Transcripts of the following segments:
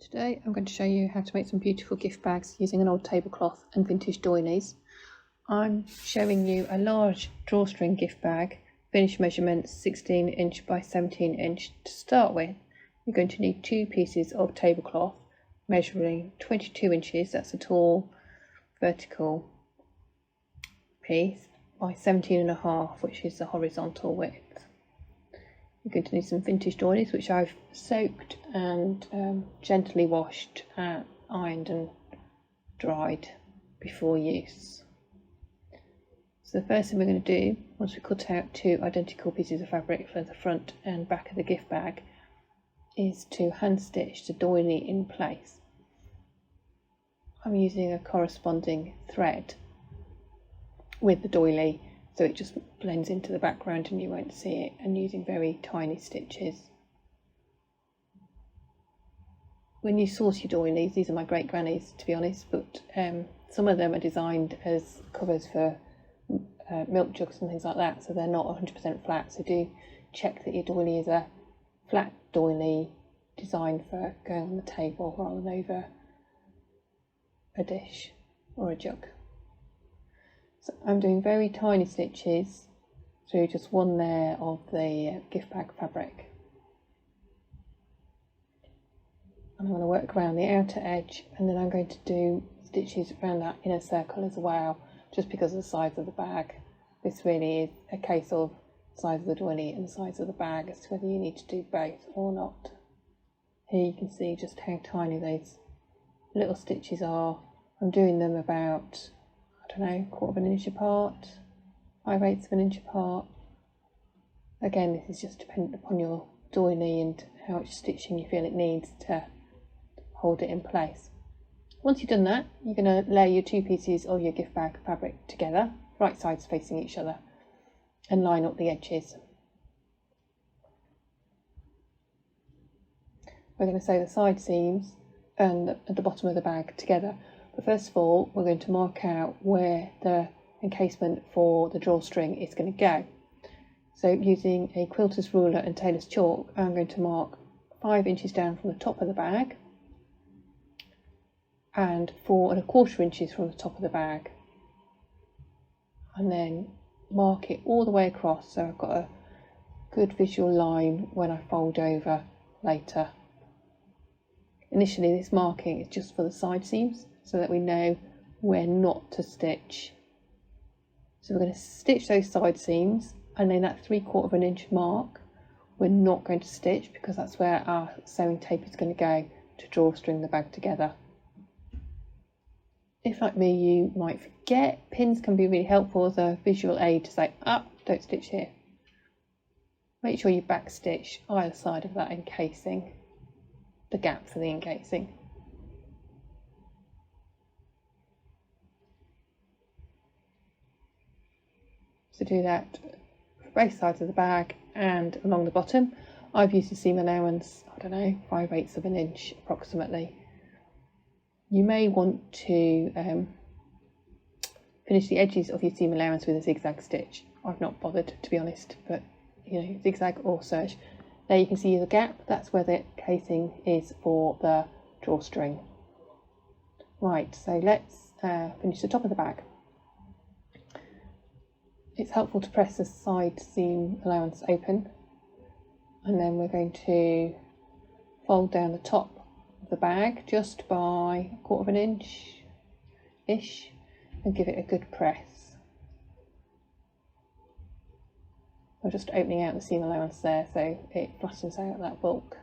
Today I'm going to show you how to make some beautiful gift bags using an old tablecloth and vintage doilies. I'm showing you a large drawstring gift bag, finished measurements 16 inch by 17 inch. To start with, you're going to need two pieces of tablecloth measuring 22 inches, that's a tall vertical piece, by 17.5, which is the horizontal width. You're going to need some vintage doilies, which I've soaked and gently washed, ironed and dried before use. So the first thing we're going to do, once we cut out two identical pieces of fabric for the front and back of the gift bag, is to hand stitch the doily in place. I'm using a corresponding thread with the doily, so it just blends into the background and you won't see it, and using very tiny stitches. When you source your doilies, these are my great granny's to be honest, but some of them are designed as covers for milk jugs and things like that, so they're not 100% flat, so do check that your doily is a flat doily designed for going on the table rather than over a dish or a jug. So I'm doing very tiny stitches through just one layer of the gift bag fabric. And I'm going to work around the outer edge, and then I'm going to do stitches around that inner circle as well, just because of the size of the bag. This really is a case of the size of the doily and the size of the bag as to whether you need to do both or not. Here you can see just how tiny those little stitches are. I'm doing them about, I don't know, 1/4 inch apart, 5/8 of an inch apart. Again, this is just dependent upon your doily and how much stitching you feel it needs to hold it in place. Once you've done that, you're going to lay your two pieces of your gift bag fabric together, right sides facing each other, and line up the edges. We're going to sew the side seams and at the bottom of the bag together. But first of all, we're going to mark out where the encasement for the drawstring is going to go. So using a quilter's ruler and tailor's chalk, I'm going to mark 5 inches down from the top of the bag and 4¼ inches from the top of the bag, and then mark it all the way across so I've got a good visual line when I fold over later. Initially, this marking is just for the side seams, so that we know where not to stitch. So we're going to stitch those side seams, and then that 3/4 inch mark we're not going to stitch because that's where our sewing tape is going to go to drawstring the bag together. If like me you might forget, pins can be really helpful as a visual aid to say, don't stitch here. Make sure you back stitch either side of that encasing, the gap for the encasing. To do that for both sides of the bag and along the bottom. I've used a seam allowance, I don't know, 5/8 of an inch approximately. You may want to finish the edges of your seam allowance with a zigzag stitch. I've not bothered to be honest, but you know, zigzag or serge. There you can see the gap, that's where the casing is for the drawstring. Right, so let's finish the top of the bag. It's helpful to press the side seam allowance open, and then we're going to fold down the top of the bag just by 1/4 inch ish and give it a good press. I'm just opening out the seam allowance there so it flattens out that bulk.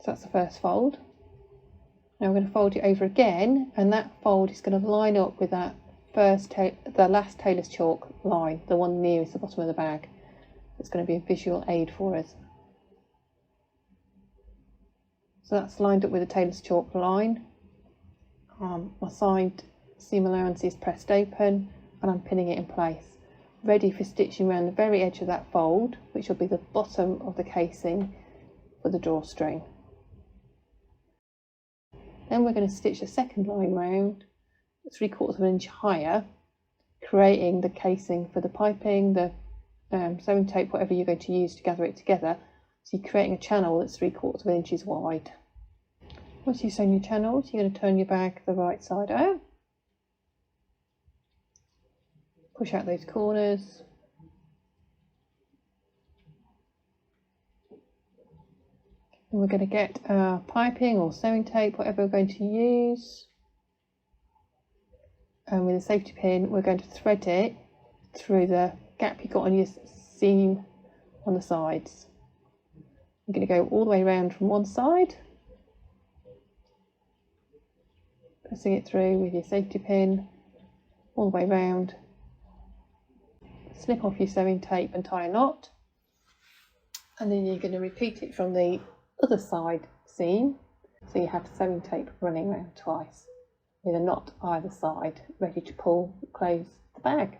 So that's the first fold. Now we're going to fold it over again, and that fold is going to line up with that the last tailor's chalk line, the one nearest the bottom of the bag. It's going to be a visual aid for us. So that's lined up with the tailor's chalk line. My side seam allowance is pressed open and I'm pinning it in place, ready for stitching around the very edge of that fold, which will be the bottom of the casing for the drawstring. Then we're going to stitch a second line round 3/4 inch higher creating the casing for the piping, the sewing tape, whatever you're going to use to gather it together. So you're creating a channel that's 3/4 inches wide. Once you've sewn your channels, you're going to turn your bag the right side out. Push out those corners. And we're going to get our piping or sewing tape, whatever we're going to use. And with a safety pin, we're going to thread it through the gap you've got on your seam on the sides. You're going to go all the way around from one side, pressing it through with your safety pin all the way around. Snip off your sewing tape and tie a knot, and then you're going to repeat it from the other side seam, so you have sewing tape running around twice with a knot either side ready to pull, close the bag.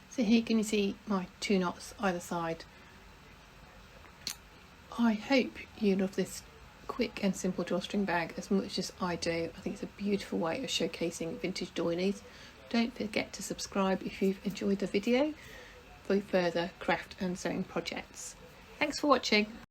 So here can you see my 2 knots either side. I hope you love this quick and simple drawstring bag as much as I do. I think it's a beautiful way of showcasing vintage doilies. Don't forget to subscribe if you've enjoyed the video for further craft and sewing projects. Thanks for watching.